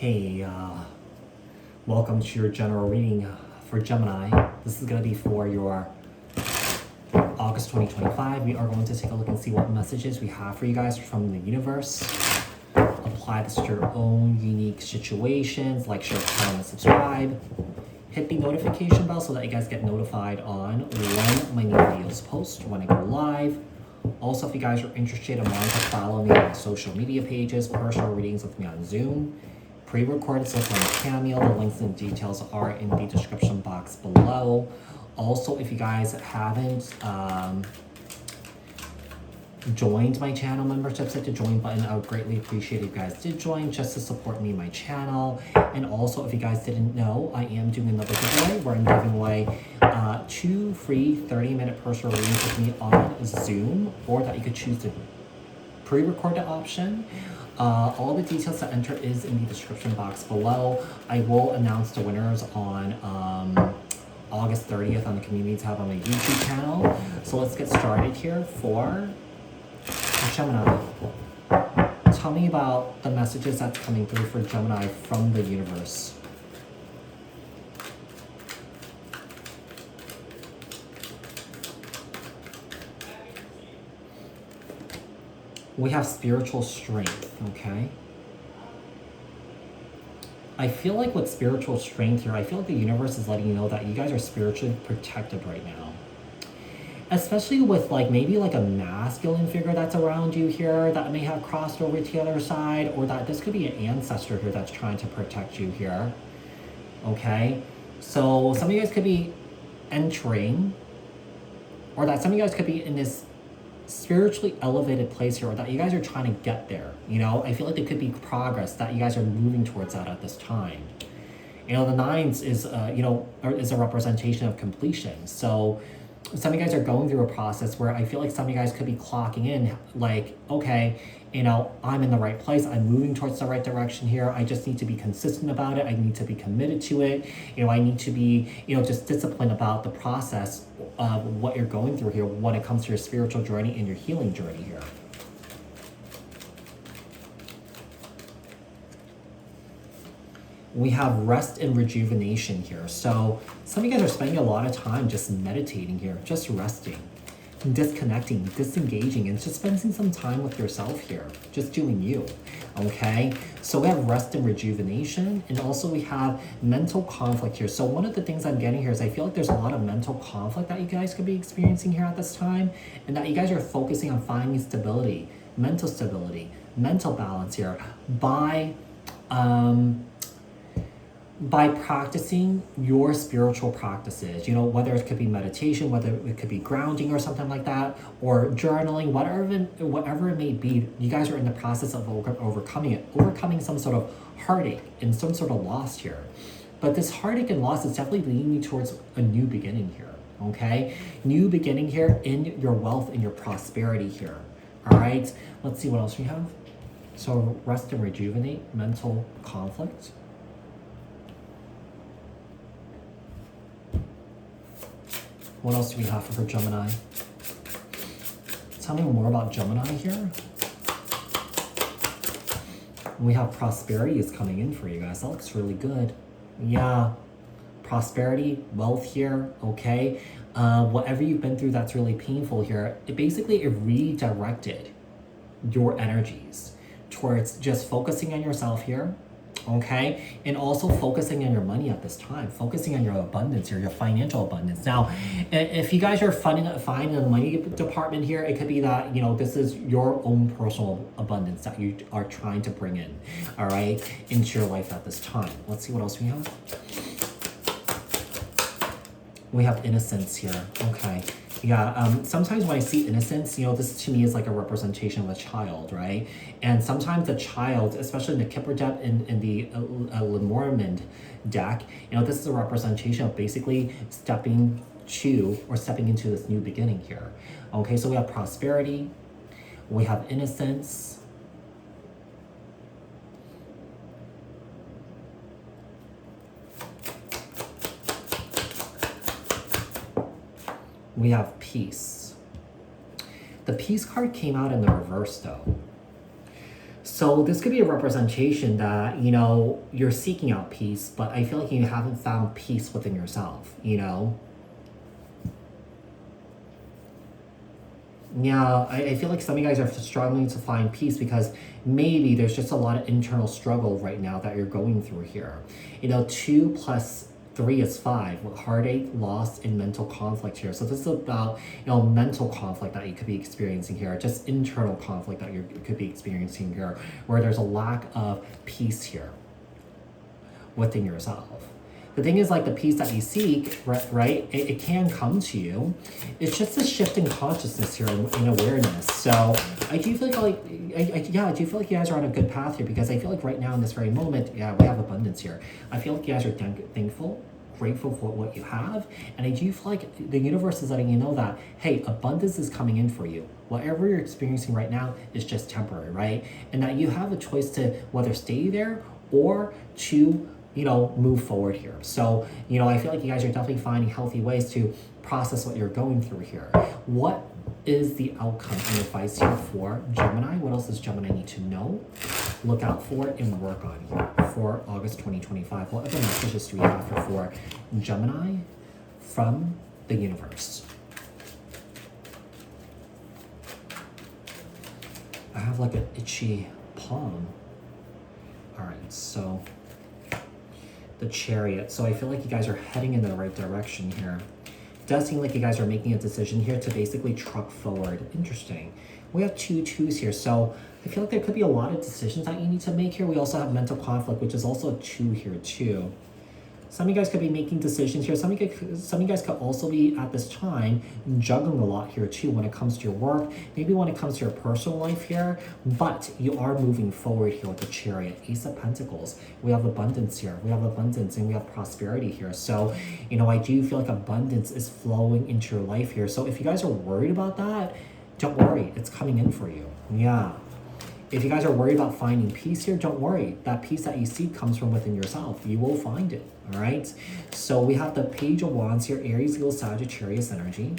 Hey, welcome to your general reading for Gemini. This is going to be for your August 2025. We are going to take a look and see what messages we have for you guys from the universe. Apply this to your own unique situations. Like, share, comment, and subscribe. Hit the notification bell so that you guys get notified on when my new videos post, when I go live. Also, if you guys are interested in wanting to follow me on my social media pages, personal readings with me on Zoom, pre-recorded stuff on Cameo, the links and details are in the description box below. Also, if you guys haven't joined my channel memberships, hit the join button. I would greatly appreciate if you guys did join just to support me and my channel. And also, if you guys didn't know, I am doing another giveaway where I'm giving away 2 free 30-minute personal readings with me on Zoom, or that you could choose the pre-recorded option. All the details to enter is in the description box below. I will announce the winners on August 30th on the community tab on my YouTube channel. So let's get started here for Gemini. Tell me about the messages that's coming through for Gemini from the universe. We have spiritual strength, okay? I feel like with spiritual strength here, I feel like the universe is letting you know that you guys are spiritually protected right now. Especially with maybe a masculine figure that's around you here that may have crossed over to the other side, or that this could be an ancestor here that's trying to protect you here, okay? So some of you guys could be entering, or that some of you guys could be in this spiritually elevated place here, or that you guys are trying to get there. I feel like there could be progress that you guys are moving towards that at this time. The nines is is a representation of completion. So some of you guys are going through a process where I feel like some of you guys could be clocking in okay, I'm in the right place, I'm moving towards the right direction here, I just need to be consistent about it, I need to be committed to it, I need to be just disciplined about the process of what you're going through here when it comes to your spiritual journey and your healing journey here. We have rest and rejuvenation here. So some of you guys are spending a lot of time just meditating here, just resting, disconnecting, disengaging, and just spending some time with yourself here, just doing you, okay? So we have rest and rejuvenation, and also we have mental conflict here. So one of the things I'm getting here is I feel like there's a lot of mental conflict that you guys could be experiencing here at this time, and that you guys are focusing on finding stability, mental balance here by practicing your spiritual practices, whether it could be meditation, whether it could be grounding or something like that, or journaling, whatever it may be, you guys are in the process of overcoming some sort of heartache and some sort of loss here. But this heartache and loss is definitely leading you towards a new beginning here, okay? New beginning here in your wealth and your prosperity here, all right? Let's see what else we have. So rest and rejuvenate, mental conflict. What else do we have for Gemini? Tell me more about Gemini here. We have prosperity is coming in for you guys. That looks really good. Yeah, prosperity, wealth here, okay? Whatever you've been through that's really painful here, it redirected your energies towards just focusing on yourself here, okay, and also focusing on your money at this time, focusing on your abundance here, your financial abundance. Now, if you guys are finding the money department here, it could be that this is your own personal abundance that you are trying to bring in, all right, into your life at this time. Let's see what else we have. We have innocence here, okay. Yeah, sometimes when I see innocence, this to me is like a representation of a child, right? And sometimes a child, especially in the Kipper deck in the Lenormand deck, this is a representation of basically stepping into this new beginning here. Okay, so we have prosperity, we have innocence, we have peace. The peace card came out in the reverse though. So this could be a representation that, you know, you're seeking out peace, but I feel like you haven't found peace within yourself, you know? Yeah, I feel like some of you guys are struggling to find peace because maybe there's just a lot of internal struggle right now that you're going through here. You know, 2 plus 3 is 5 with heartache, loss, and mental conflict here. So this is about, you know, mental conflict that you could be experiencing here, just internal conflict that you could be experiencing here, where there's a lack of peace here within yourself. The thing is, like, the peace that you seek, right, it can come to you. It's just a shift in consciousness here in awareness. So I do feel like, I do feel like you guys are on a good path here, because I feel like right now in this very moment, yeah, we have abundance here. I feel like you guys are thankful, grateful for what you have, and I do feel like the universe is letting you know that, hey, abundance is coming in for you. Whatever you're experiencing right now is just temporary, right? And that you have a choice to whether stay there or to, you know, move forward here. So, you know, I feel like you guys are definitely finding healthy ways to process what you're going through here. What is the outcome and advice here for Gemini? What else does Gemini need to know, look out for, and work on here for August 2025? What other messages do we have for Gemini from the universe? I have like an itchy palm. All right, so the Chariot. So I feel like you guys are heading in the right direction here. It does seem like you guys are making a decision here to basically truck forward. Interesting. We have 2 2s here. So I feel like there could be a lot of decisions that you need to make here. We also have mental conflict, which is also a 2 here too. Some of you guys could be making decisions here. Some of you guys could also be at this time juggling a lot here too when it comes to your work, maybe when it comes to your personal life here, but you are moving forward here with the Chariot. Ace of Pentacles. We have abundance here. We have abundance and we have prosperity here. So, you know, I do feel like abundance is flowing into your life here. So if you guys are worried about that, don't worry. It's coming in for you. Yeah. If you guys are worried about finding peace here, don't worry. That peace that you seek comes from within yourself. You will find it, all right? So we have the Page of Wands here, Aries, Leo, Sagittarius energy.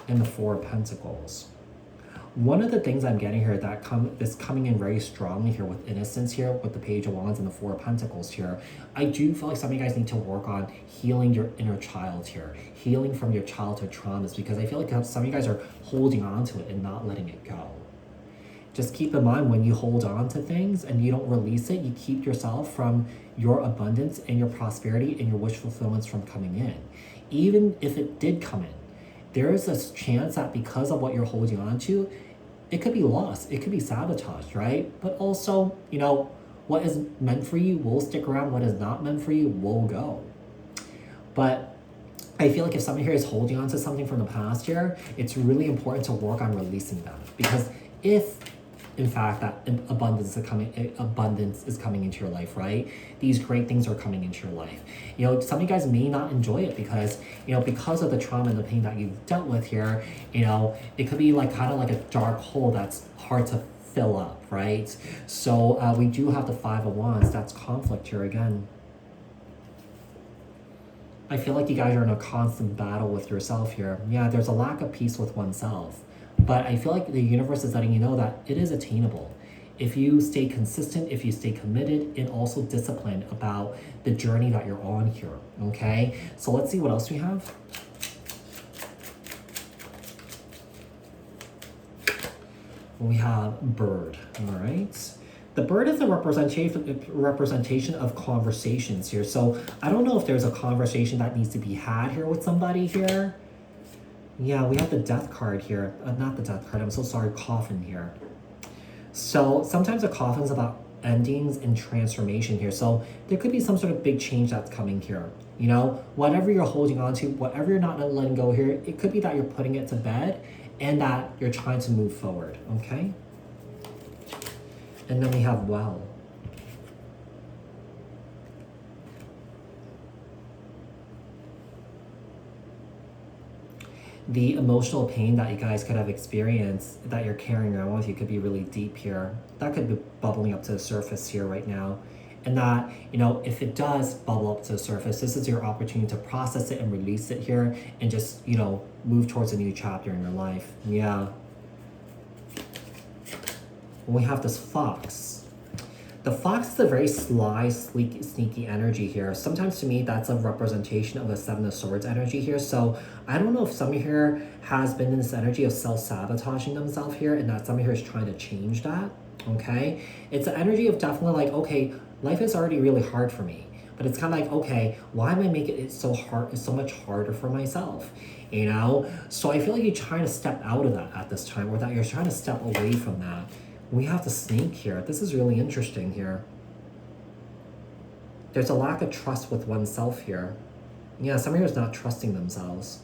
And the Four of Pentacles. One of the things I'm getting here that is coming in very strongly here with innocence here, with the Page of Wands and the Four of Pentacles here, I do feel like some of you guys need to work on healing your inner child here, healing from your childhood traumas, because I feel like some of you guys are holding on to it and not letting it go. Just keep in mind, when you hold on to things and you don't release it, you keep yourself from your abundance and your prosperity and your wish fulfillments from coming in. Even if it did come in, there is a chance that because of what you're holding on to, it could be lost, it could be sabotaged, right? But also, you know, what is meant for you will stick around, what is not meant for you will go. But I feel like if somebody here is holding on to something from the past year, it's really important to work on releasing them. Because if, in fact, that abundance is coming into your life, right? These great things are coming into your life. You know, some of you guys may not enjoy it because, you know, because of the trauma and the pain that you've dealt with here, you know, it could be like kind of like a dark hole that's hard to fill up, right? So we do have the Five of Wands. That's conflict here again. I feel like you guys are in a constant battle with yourself here. Yeah, there's a lack of peace with oneself. But I feel like the universe is letting you know that it is attainable. If you stay consistent, if you stay committed, and also disciplined about the journey that you're on here, okay? So let's see what else we have. We have bird, all right? The bird is a representation of conversations here. So I don't know if there's a conversation that needs to be had here with somebody here. Yeah, we have the death card here. Not the death card, I'm so sorry, coffin here. So sometimes a coffin is about endings and transformation here. So there could be some sort of big change that's coming here. You know, whatever you're holding on to, whatever you're not letting go here, it could be that you're putting it to bed and that you're trying to move forward, okay? And then we have well. The emotional pain that you guys could have experienced that you're carrying around with you could be really deep here. That could be bubbling up to the surface here right now. And that, you know, if it does bubble up to the surface, this is your opportunity to process it and release it here and just, you know, move towards a new chapter in your life. Yeah. we have this fox. The fox is a very sly, sleek, sneaky energy here. Sometimes to me, that's a representation of a Seven of Swords energy here. So I don't know if somebody here has been in this energy of self-sabotaging themselves here, and that somebody here is trying to change that, okay? It's an energy of definitely like, okay, life is already really hard for me. But it's kind of like, okay, why am I making it so hard? It's so much harder for myself, you know? So I feel like you're trying to step out of that at this time, or that you're trying to step away from that. We have the snake here. This is really interesting here. There's a lack of trust with oneself here. Yeah, somebody who's not trusting themselves.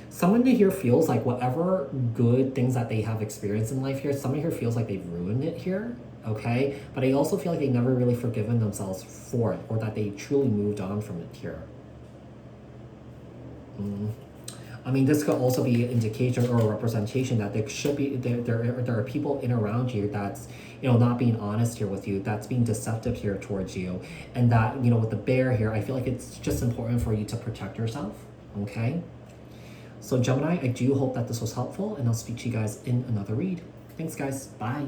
Someone here feels like whatever good things that they have experienced in life here, somebody here feels like they've ruined it here, okay? But I also feel like they've never really forgiven themselves for it, or that they truly moved on from it here. I mean, this could also be an indication or a representation that there should be there are people in around you that's, you know, not being honest here with you, that's being deceptive here towards you, and that, you know, with the bear here, I feel like it's just important for you to protect yourself. Okay. So Gemini, I do hope that this was helpful, and I'll speak to you guys in another read. Thanks, guys. Bye.